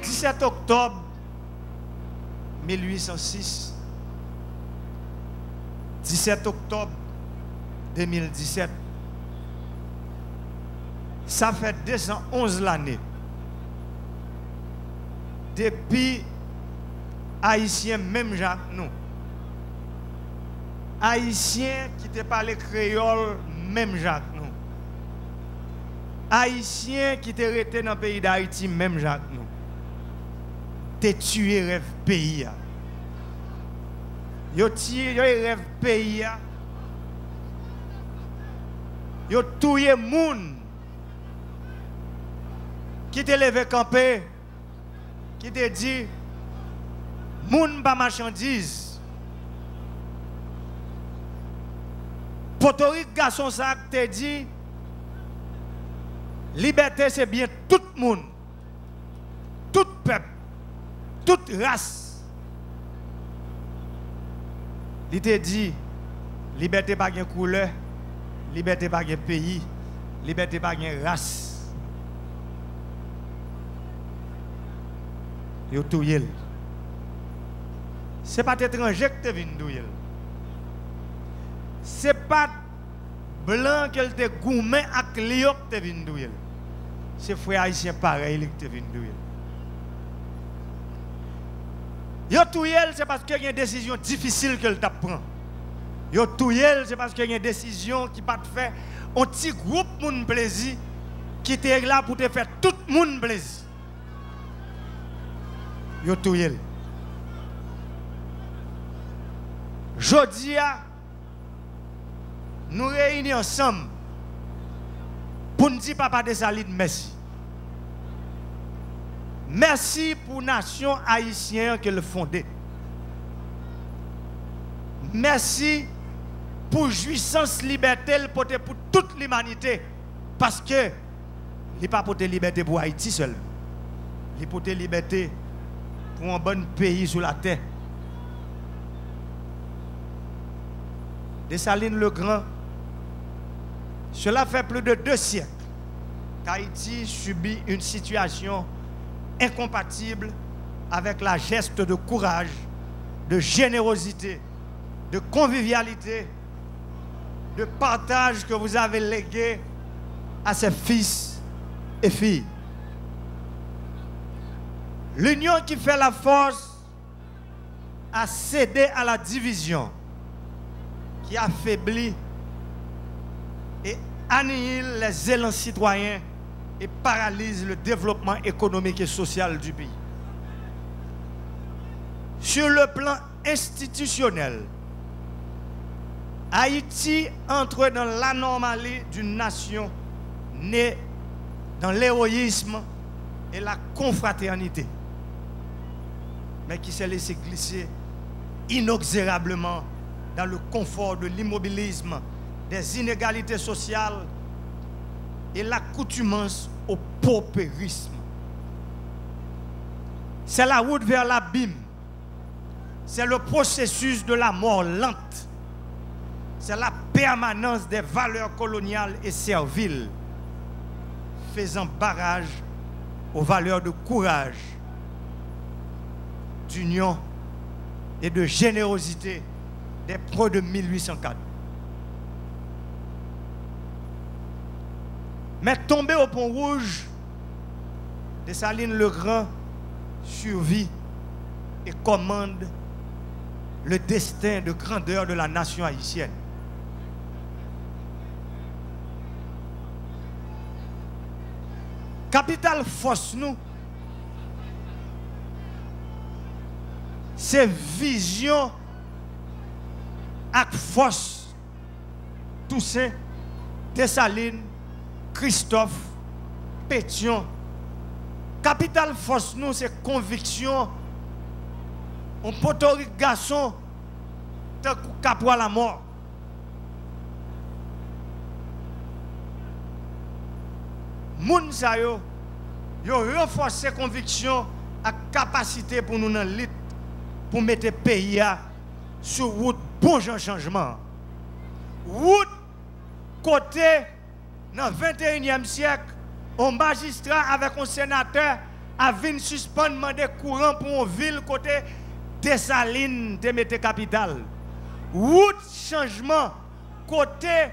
17 octobre 1806, 17 octobre 2017, ça fait 211 l'année depuis Haïtiens même Jacques nous. Haïtiens qui te parlent créole même Jacques nous. Haïtiens qui te resté dans le pays d'Haïti même Jacques nous. Te tué rêve pays. Yo tué rêve pays. Yo tué moun qui te levé campé, qui te dit moun pas marchandise. Potorique garçon ça te dit liberté c'est bien tout le monde, tout peuple, toute race. Il te dit liberté pas de couleur, liberté pas de pays, liberté pas de race. Yo touyel. C'est pas étranger que te vinn douyer. C'est pas blanc qu'elle te gourmet ak liok te vinn douyer. C'est frère haïtien pareil qui te vinn douyer. Yo touyel c'est parce qu'il y a une décision difficile qu'elle t'a prend. Yo touyel c'est parce qu'il y a une décision qui pas te faire un petit groupe moun plaisir qui était là pour te faire tout moun plaisir. Yo touyel. Jodi a nous réunissons ensemble pour nous dire Papa Dessalines merci. Merci pour la nation haïtienne que le fondé. Merci pour jouissance liberté pour toute l'humanité. Parce que il n'est pas pour liberté pour Haïti seul. Il est pour liberté pour un bon pays sur la terre. Dessalines le Grand, cela fait plus de 2 siècles qu'Haïti subit une situation incompatible avec la geste de courage, de générosité, de convivialité, de partage que vous avez légué à ses fils et filles. L'union qui fait la force a cédé à la division qui affaiblit et annihile les élans citoyens et paralyse le développement économique et social du pays. Sur le plan institutionnel, Haïti entre dans l'anomalie d'une nation née dans l'héroïsme et la confraternité, mais qui s'est laissé glisser inexorablement dans le confort de l'immobilisme, des inégalités sociales et l'accoutumance au paupérisme. C'est la route vers l'abîme. C'est le processus de la mort lente. C'est la permanence des valeurs coloniales et serviles, faisant barrage aux valeurs de courage, d'union et de générosité des pros de 1804. Mais tombé au Pont Rouge, Dessalines le Grand survit et commande le destin de grandeur de la nation haïtienne. Capital force nous, c'est vision avec force Toussaint, Dessalines, Christophe, Pétion. Capital force nous, c'est conviction. On potorique garçon, tant qu'on capoie la mort. Moun sa yo renforcé conviction et capacité pour nous dans lutte pour mettre le pays sur route bon changement. Route côté dans le 21e siècle, un magistrat avec un sénateur a venu suspendre demander courant pour une ville côté Dessalines de mettre capitale. Route changement côté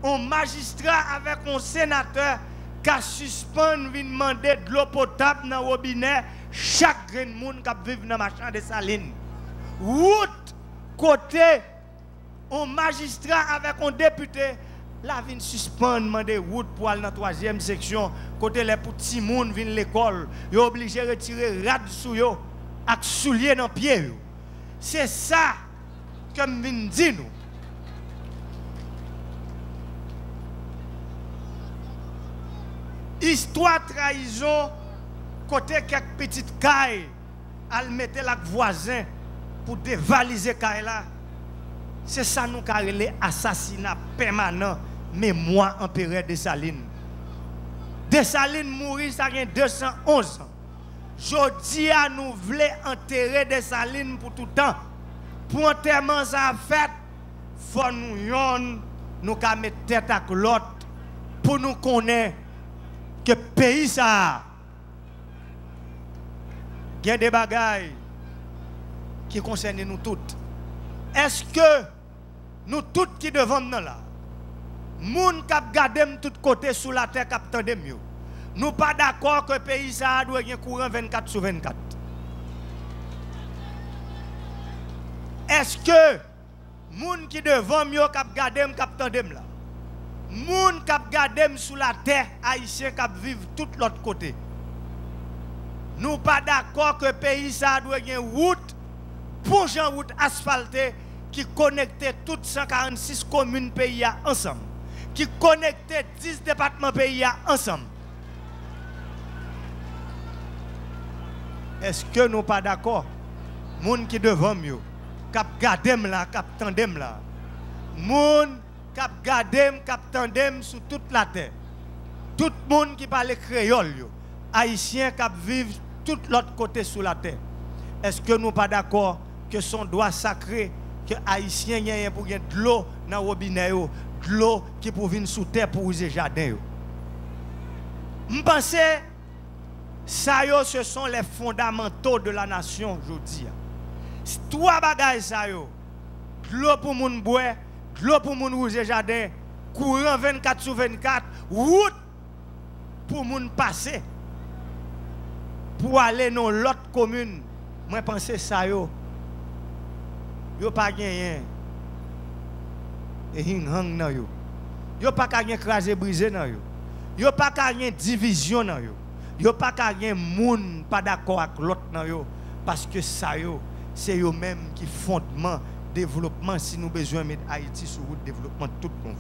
un magistrat avec un sénateur qui a suspendu vient demander de l'eau potable dans le robinet chaque grain de monde qui vit dans le machin de Salines. Route côté un magistrat avec un député la vient suspendre demander route pour aller dans la 3e section côté les petits monde viennent l'école yo obligé retirer rad sou yo ak soulier dans pied. C'est ça que me dit nous. Histoire trahison côté quelques petites cailles à mettre la voisin pour dévaliser caille là. C'est ça nous carrelé assassinat permanent mémoire empereur Dessalines. Dessalines mourit ça a 211 ans. Jodi a nous voulons enterrer Dessalines pour tout temps. Pour enterrement ça fait faut nous ka mettre tête à l'autre pour nous connaître que pays ça il y a des bagailles qui concernent nous toutes. Est-ce que nous toutes qui devons nous là moun k'ap gade tout côté sous la terre k'ap tande mieux. Nous pas d'accord que pays ça doit avoir courant 24/24. Est-ce que moun qui devant mieux k'ap gade k'ap tande là moun k'ap gade sous la terre haïtien k'ap vivre tout l'autre côté. Nous pas d'accord que pays ça doit avoir route pour Jean route asphaltée qui connectait toutes 146 communes pays ensemble, qui connectait 10 départements pays ensemble. Est-ce que nous pas d'accord? Moun qui devant mieux, cap gadem là, cap tandem là. Moun cap gadem, cap tandem sur toute la terre. Tout moun qui parle créole yo, haïtien cap vivre tout l'autre côté sur la terre. Est-ce que nous pas d'accord que son droit sacré que haïtien y a pour gagner de l'eau dans robinet yo, de l'eau qui pour venir sous terre pour user jardin yo. Je pense ça yo ce sont les fondamentaux de la nation aujourd'hui. Trois bagages ça yo. De l'eau pour moun boire, de l'eau pour moun user jardin, courant 24/24, route pour moun passer pour aller dans l'autre commune. Moi pense ça yo pas gagné et hang nan yo. Yo pas gagné craser briser nan yo. Yo pas gagné division nan yo. Yo pas gagné moun pas d'accord avec l'autre nan yo parce que ça yo c'est yo même qui fondement développement si nous besoin mettre Haïti sur route développement tout bon.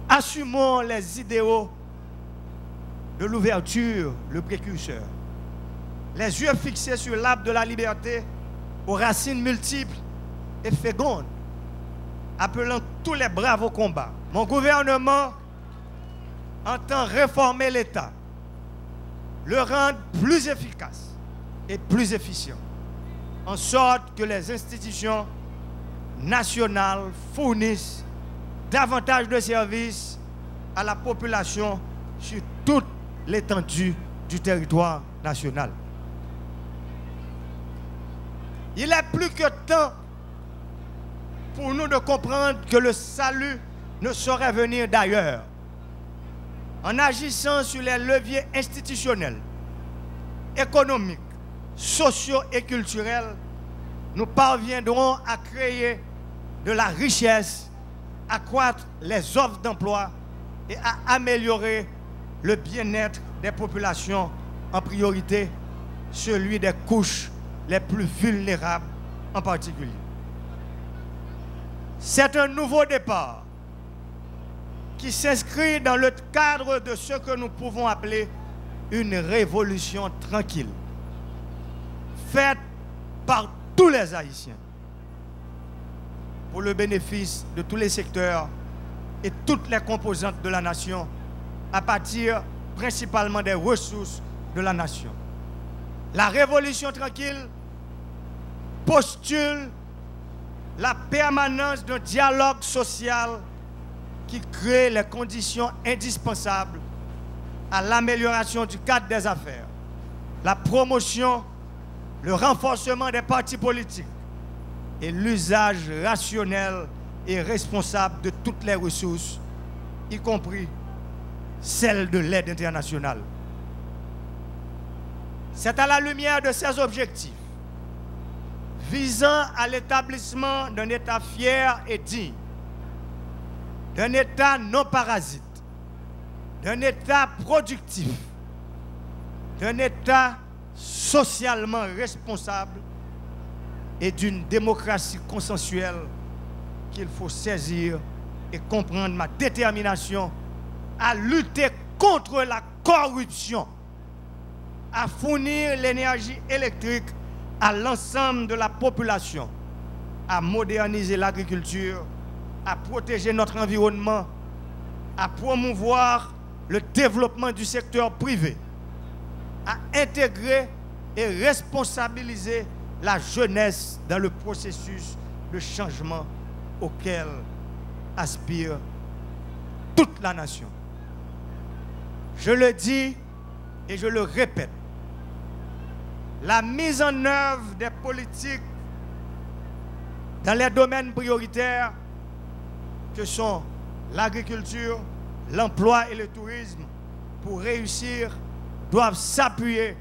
Assumons les idéaux de l'ouverture, le précurseur. Les yeux fixés sur l'arbre de la liberté, aux racines multiples et fécondes, appelant tous les braves au combat. Mon gouvernement entend réformer l'État, le rendre plus efficace et plus efficient, en sorte que les institutions nationales fournissent davantage de services à la population sur toute l'étendue du territoire national. Il est plus que temps pour nous de comprendre que le salut ne saurait venir d'ailleurs. En agissant sur les leviers institutionnels, économiques, sociaux et culturels, nous parviendrons à créer de la richesse, accroître les offres d'emploi et à améliorer le bien-être des populations, en priorité celui des couches les plus vulnérables en particulier. C'est un nouveau départ qui s'inscrit dans le cadre de ce que nous pouvons appeler une révolution tranquille, faite par tous les Haïtiens, pour le bénéfice de tous les secteurs et toutes les composantes de la nation, à partir principalement des ressources de la nation. La révolution tranquille postule la permanence d'un dialogue social qui qui crée les conditions indispensables à l'amélioration du cadre des affaires, la promotion, le renforcement des partis politiques et l'usage rationnel et responsable de toutes les ressources, y compris celles de l'aide internationale. C'est à la lumière de ces objectifs, visant à l'établissement d'un État fier et digne, d'un État non parasite, d'un État productif, d'un État socialement responsable et d'une démocratie consensuelle qu'il faut saisir et comprendre ma détermination à lutter contre la corruption, à fournir l'énergie électrique à l'ensemble de la population, à moderniser l'agriculture, à protéger notre environnement, à promouvoir le développement du secteur privé, à intégrer et responsabiliser la jeunesse dans le processus de changement auquel aspire toute la nation. Je le dis et je le répète, la mise en œuvre des politiques dans les domaines prioritaires que sont l'agriculture, l'emploi et le tourisme pour réussir doivent s'appuyer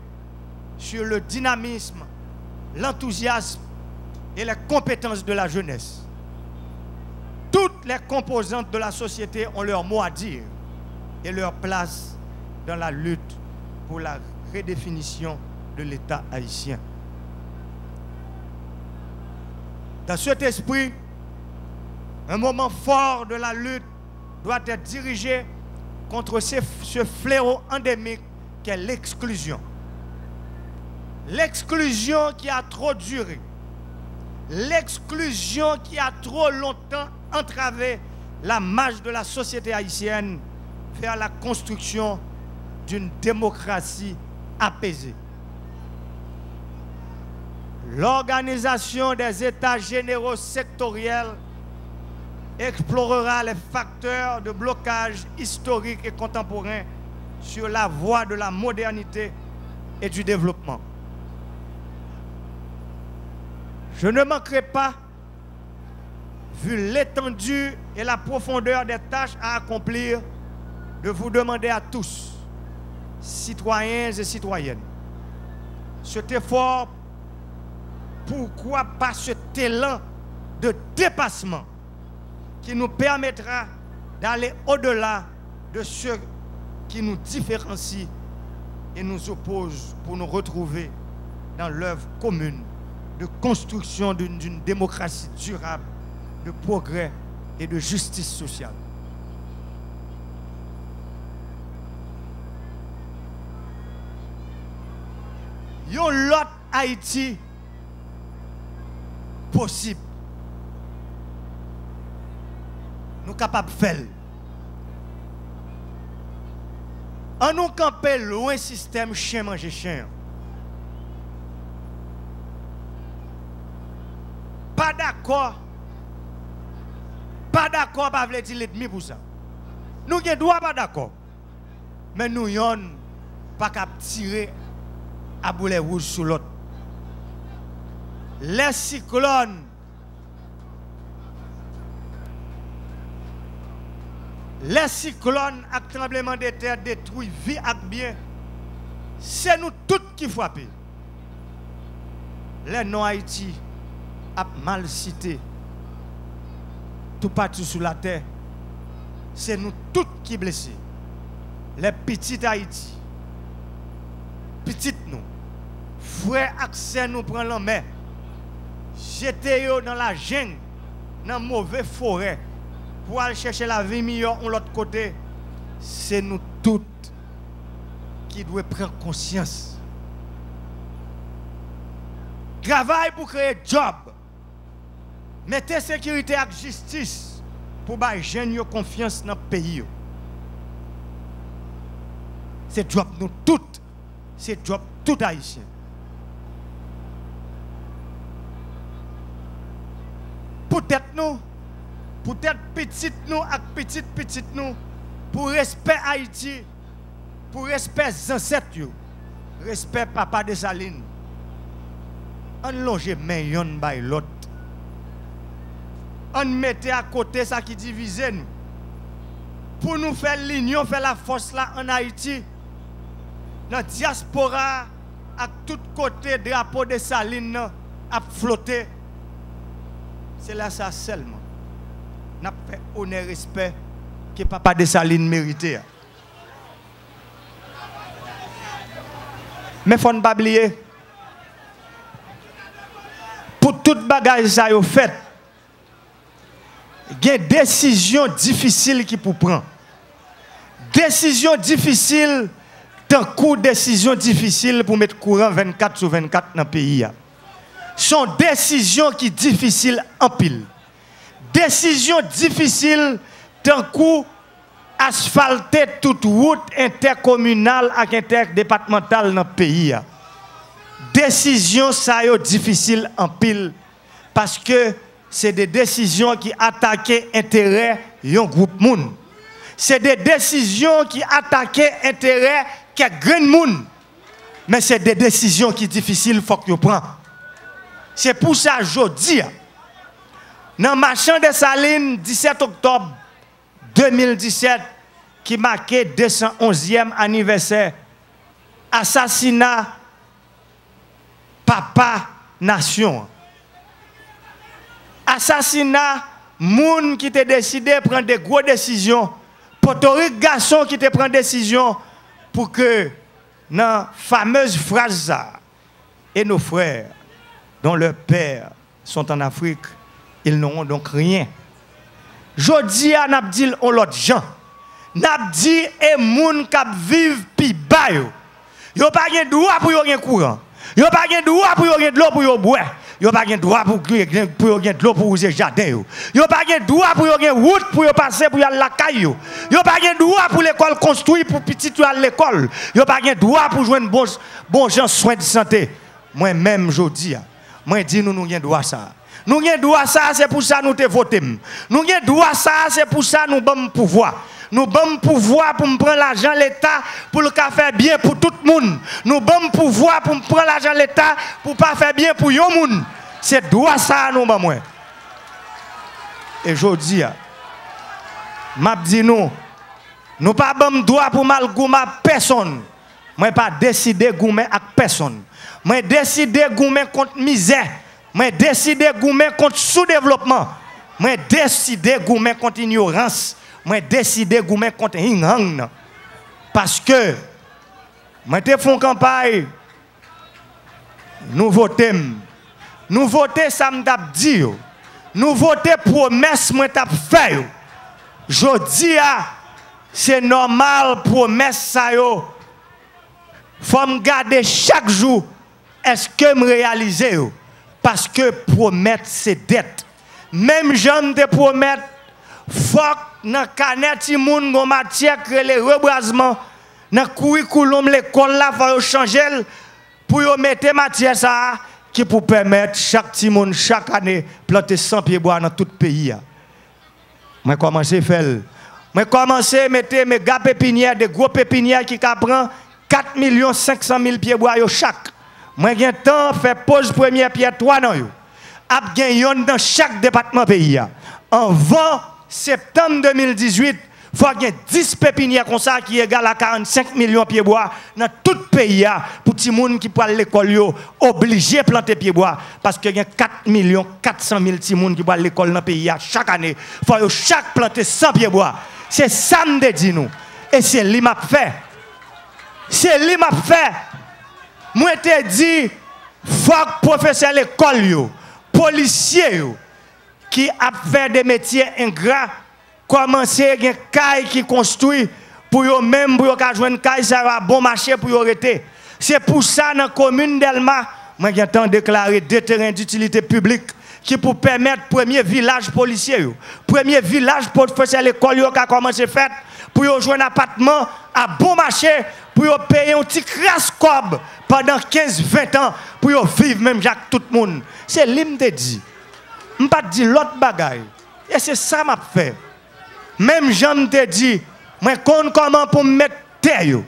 sur le dynamisme, l'enthousiasme et les compétences de la jeunesse. Toutes les composantes de la société ont leur mot à dire et leur place dans la lutte pour la redéfinition de l'État haïtien. Dans cet esprit, un moment fort de la lutte doit être dirigé contre ce fléau endémique qu'est l'exclusion. L'exclusion qui a trop duré, l'exclusion qui a trop longtemps entravé la marche de la société haïtienne vers la construction d'une démocratie apaisée. L'organisation des États généraux sectoriels explorera les facteurs de blocage historique et contemporain sur la voie de la modernité et du développement. Je ne manquerai pas, vu l'étendue et la profondeur des tâches à accomplir, de vous demander à tous, citoyens et citoyennes, cet effort, pourquoi pas cet élan de dépassement qui nous permettra d'aller au-delà de ce qui nous différencie et nous oppose pour nous retrouver dans l'œuvre commune de construction d'une démocratie durable, de progrès et de justice sociale. Yon lot Haïti possible. Nous capables de faire. En nous camper loin système chien manger chien. Pas d'accord. Pas d'accord, pas veut dire l'ennemi pour ça. Nous ne doit pas d'accord. Mais nous yon pas qu'à tirer à boulet rouge sur l'autre. Les cyclones, avec tremblement de terre détruit vie et bien, c'est nous tous qui frappons. Les non-Haïti a mal cité tout partout sur la terre. C'est nous tous qui blessés. Les petits Haïti, petites nous, frères accès nous prend la main. J'étais dans la jungle, dans une mauvaise forêt, pour aller chercher la vie meilleure de l'autre côté. C'est nous toutes qui devons prendre conscience. Travail pour créer job. Mettez sécurité et justice pour que les jeunes aient confiance dans le pays. C'est job nous toutes. C'est job tout haïtien. Peut-être nous, pour être petite nous avec petite nous, pour respect Haïti, pour respect ancêtres, respect papa de Saline. On longe main yon by l'autre. On mette à côté ça qui divise nous. Pour nous faire l'union, faire la force là en Haïti, dans la diaspora, à tous côtés, drapeau de Saline a flotté. C'est là ça seulement. N'a fait honneur et respect que papa de Saline méritait. Mais il ne faut pas oublier, pour toute bagage ça yo fait, il y a des décisions difficiles qui pour prendre. Décision difficile, tant coup décision difficile pour mettre courant 24/24 dans le pays. Sont décisions qui difficiles en pile. Décision difficile, tant coup asphalter toute route intercommunale et interdépartementale dans le pays. Décision ça yo difficile en pile parce que c'est des décisions qui attaquent intérêt d'un groupe moun. C'est des décisions qui attaquent intérêt quelques grand moun. Mais c'est des décisions qui sont difficiles, il faut que vous preniez. C'est pour ça que je dis, dans le marchand de Saline, 17 octobre 2017, qui marquait 211e anniversaire, assassinat Papa Nation. Assassinat, moun qui t'a décidé de prendre des grosses décisions, Portorique garçon qui te prend décision pour que dans la fameuse phrase et nos frères dont leurs pères sont en Afrique, ils n'auront donc rien. Jodi a n'abdil on l'autre gens. N'abdi et moun k'ap vive pi ba yo. Yo pa gen droit pour yo gen courant. Yo pa gen droit pour yo gen de l'eau pour yo boire. Yo pas gen droit pour yo gen de l'eau pour user jardin yo. Yo pas gen droit pour yo gen route pour yo passer pour y aller la caille yo. Yo pas gen droit pour l'école construire pour petit yo à l'école. Yo pas gen droit pour joindre bon gens soins de santé. Moi même jodi moi dis nous gen droit ça. Nous gen droit ça c'est pour ça nous te voter. Nous gen droit ça c'est pour ça nous bon pouvoir. Nous avons pouvoir pour prendre l'argent de l'État pour le faire bien pour tout le monde. Nous avons pouvoir pour prendre l'argent de l'État pour ne pas faire bien pour tout le monde. C'est droit ça nous avons. Et je dis, je dis nous n'avons pas droit pour mal goumer personne. Je n'ai pas décidé de goumer avec personne. Je décidé de goumer contre misère. Je décidé de goumer contre sous-développement. Je décidé de goumer contre ignorance. Moi décidé de goumer contre Hing parce que moi te font campagne nous votons ça m't'a dit nous voter promesse moi t'a fait jodi a c'est normal promesse ça yo faut me garder chaque jour est-ce que me réaliser parce que promettre c'est dette même j'aime te promettre faut dans canet moun gon matière que les rebrasement dans curriculum l'école là faut changer pour yo mettre matière ça qui pour permettre chaque petit monde chaque année planter 100 pieds bois dans tout pays. Moi commencer faire moi commencer mettre mes gars pépinières des gros pépinières qui prend 4 500 000 pieds bois yo chaque. Moi gen temps faire pose première pierre 3 nan yo. Ap gen yon dans chaque département pays. En vent septembre 2018, il faut qu'il y ait 10 pépinières comme ça qui égale à 45 millions de pieds bois dans tout le pays pour les gens qui parlent l'école obligés de planter pieds bois parce qu'il y a 4 400 000 petits gens qui parlent l'école dans le pays chaque année. Il faut chaque planter 100 pieds bois. C'est ça me dit nous. Et c'est lui m'a fait. C'est lui m'a fait. Moi te dit faut que professeur l'école policier qui a fait des métiers ingrats, commencer à des cailles qui construit pour eux même pour eux jouer une caille, ça va bon marché pour eux arrêter. C'est pour ça dans la commune d'Elma, moi j'ai tant déclaré deux terrains d'utilité publique qui pour permettre premier village policier, premier village pour faire l'école qui a commencé à faire pour eux jouer un appartement à bon marché pour eux payer un petit crasse cob pendant 15-20 ans pour eux vivre même Jacques tout le monde. C'est l'hymne te dit. Je ne pas dire l'autre bagaille. Et c'est ça m'a fait. Même Jean te dit, moi compte comment pour me mettre terre,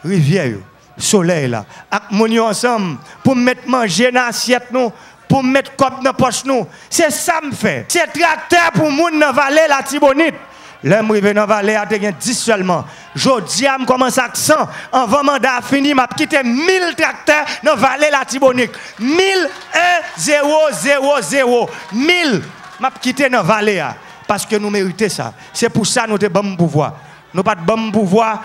rivière, soleil là, avec mon ensemble, pour me mettre manger dans l'assiette nous, pour me mettre cop dans poche nous. C'est ça me fait. C'est tracteur pour moun dans vallée la Tibonite. L'homme rivé dans vallée a 10 seulement. Jodi a commence à 100 avant mandat fini, m'a quitté 1000 tracteurs dans vallée la Tibonite. 1000 1000 m'a quitté dans vallée parce que nous méritons ça. C'est pour ça que nous avons bon pouvoir. Nous pas de bon pouvoir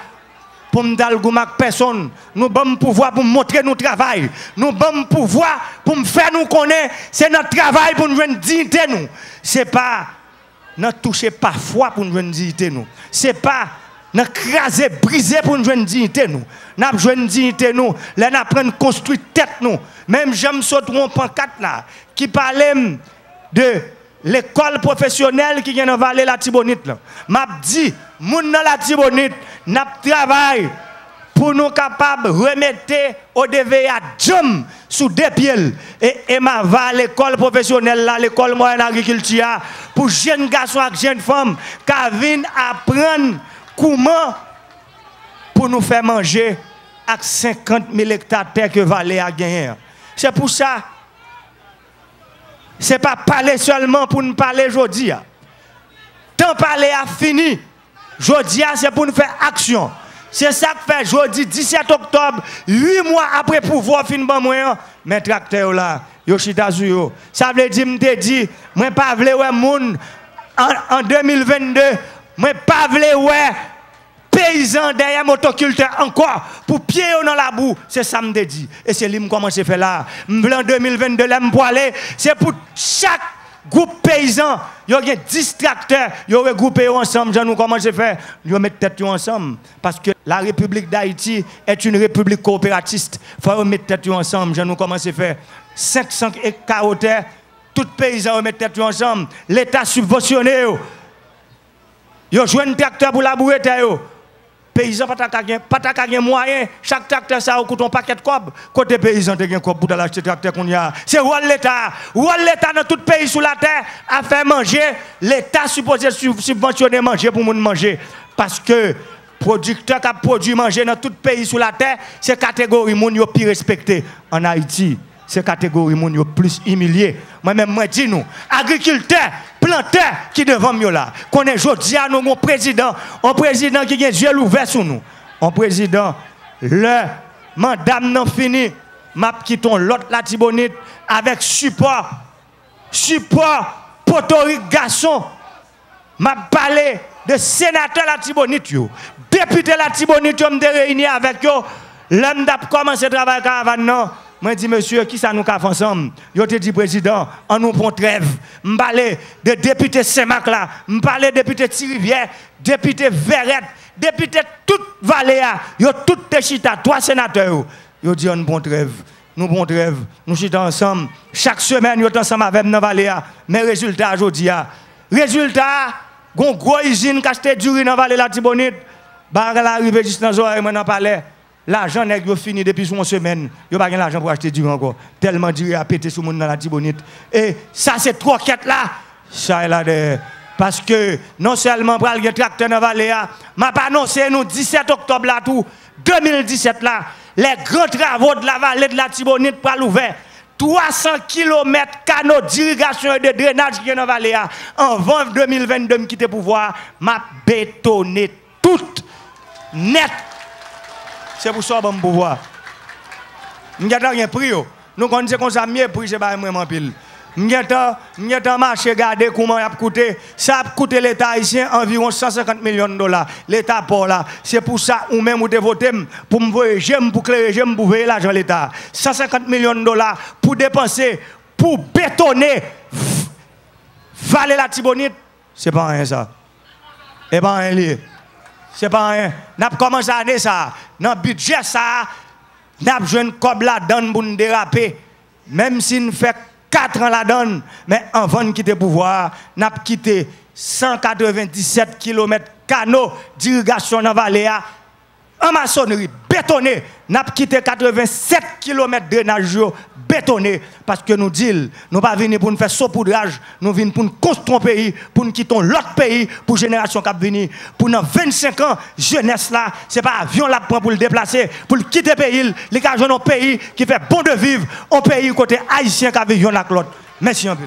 pour nous donner personne. Nous avons pouvoir pour montrer notre travail. Nous avons pouvoir pour nous faire nous connaître. C'est notre travail pour nous jouer une dignité. Ce n'est pas nous toucher parfois pour nous jouer une dignité. Ce n'est pas nous craser, briser pour nous jouer une dignité. Nous avons joué une dignité. Nous avons construire tête. Même j'aime sauter un pancarte là qui parlait de l'école professionnelle qui vient dans la vallée la Tibonite. M'a dit, moun dans la Tibonite, n'a travail pour nous capables de remettre au DVA jam sous deux pieds. Et ma va l'école professionnelle là, l'école moyenne agriculture, pour jeunes garçons et jeunes femmes qui viennent apprendre comment pour nous faire manger avec 50 000 hectares de terre que vallée a gagné. C'est pour ça. Ce n'est pas parler seulement pour nous parler aujourd'hui. Tant parler a fini. Aujourd'hui, c'est pour nous faire action. C'est ça que fait aujourd'hui, 17 octobre, 8 mois après pouvoir fin ban moyen, mes tracteurs là, Yoshita Zuyo. Ça veut dire, me dit, moi pas vle ouais moun en 2022, moi pas vle ouais paysans derrière motoculteur encore pour pied dans la boue. C'est ça me dit. Et c'est lui qui commence à faire là. En 2022, l'aime pour aller, c'est pour chaque groupe paysan, il y a 10 tracteurs, ils ont regroupé ensemble, nous commence à faire, ils mettent tête ensemble. Parce que la République d'Haïti est une république coopératiste. Il faut mettre tête ensemble, nous commence à faire 500 hectares, tous les paysans mettent tête ensemble. L'État subventionné, ils ont joué un tracteur pour labourer. Paysans pas de moyen, chaque tracteur ça coûte un paquet de cob. Côté paysan te gen cob pour l'acheter tracteur qu'on y a. C'est rôle l'État. Rôle l'État dans tout pays sous la terre à faire manger, l'État supposé subventionner manger pour moun manger parce que producteur qui produit manger dans tout pays sous la terre, c'est catégorie moun yo plus respecté en Haïti. C'est catégorie moun yo plus humilié. Moi-même, moi dis nous, agriculteurs, planteurs qui devant nous là. Qu'on est aujourd'hui à nous, un président qui a les yeux ouverts sur nous. Un président, le mandat non fini, m'a quitté l'autre la Tibonite avec support, potorique garçon. M'a parlé de sénateur la Tibonite, député la Tibonite, je me réunis avec eux. L'homme d'ap commencé à travailler caravane. Moi, je dis, monsieur, qui ça nous fait ensemble? Je te dis, président, on nous prend trêve. Je parle de député Saint-Marc là, je parle de député Thirivière, député Verrette, député toute vallée, yo toutes tes chita, trois sénateurs. Je dis, on nous prend trêve. Nous prenons trêve, nous chita ensemble. Chaque semaine, nous sommes ensemble avec nous dans la vallée. Mais résultat, aujourd'hui, résultat, une grosse usine qui a acheté du riz dans la vallée de la Tibonite. Bah, elle arrive juste dans les oreilles, moi, dans le palais. L'argent n'est pas fini depuis une semaine. Il n'y a pas l'argent pour acheter du riz encore. Tellement du riz a pété sur le monde dans la Tibonite. Et ça, c'est trois quêtes là. Ça est là. Parce que non seulement pour le tracteur dans la vallée, m'a pas annoncé nous 17 octobre là tout, 2017 là, les grands travaux de la vallée de la Tibonite pour l'ouvert. 300 km canaux d'irrigation et de drainage qui est dans la vallée. En 2022, je quitte le pouvoir, m'a bétonné tout net. C'est pour ça que je pouvoir. Je n'ai rien pris. Nous connaissons qu'on a mieux pris, c'est pas vraiment pile. Je n'ai marché, regarder comment ça a coûté. Ça a coûté l'État haïtien environ 150 millions de dollars. L'État pour là. C'est pour ça ou même vous voté pour me voir, j'aime pour clairer, j'aime pour veiller l'argent de l'État. 150 millions de dollars pour dépenser, pour bétonner Vallée la Tibonite. C'est pas rien ça. C'est pas rien lié. C'est pas rien. N'a commencé à dire ça. Dans le budget, ça, n'a besoin de cob la donne pour nous déraper. Même si nous fait 4 ans la donne, mais avant de quitter le pouvoir, n'a quitté 197 km canaux d'irrigation dans la vallée. en maçonnerie, bétonné, n'a quitté 87 km de drainage bétonné parce que nous disons, nous pas venir pour nous faire saupoudrage, nous venons pour nous construire un pays, pour nous quitter l'autre pays pour génération qui venir. Pour dans 25 ans, jeunesse là, c'est pas avion là pour le déplacer, pour le quitter le pays, les gars un pays qui fait bon de vivre, un pays côté haïtien qui a vivre avec l'autre. Merci un peu.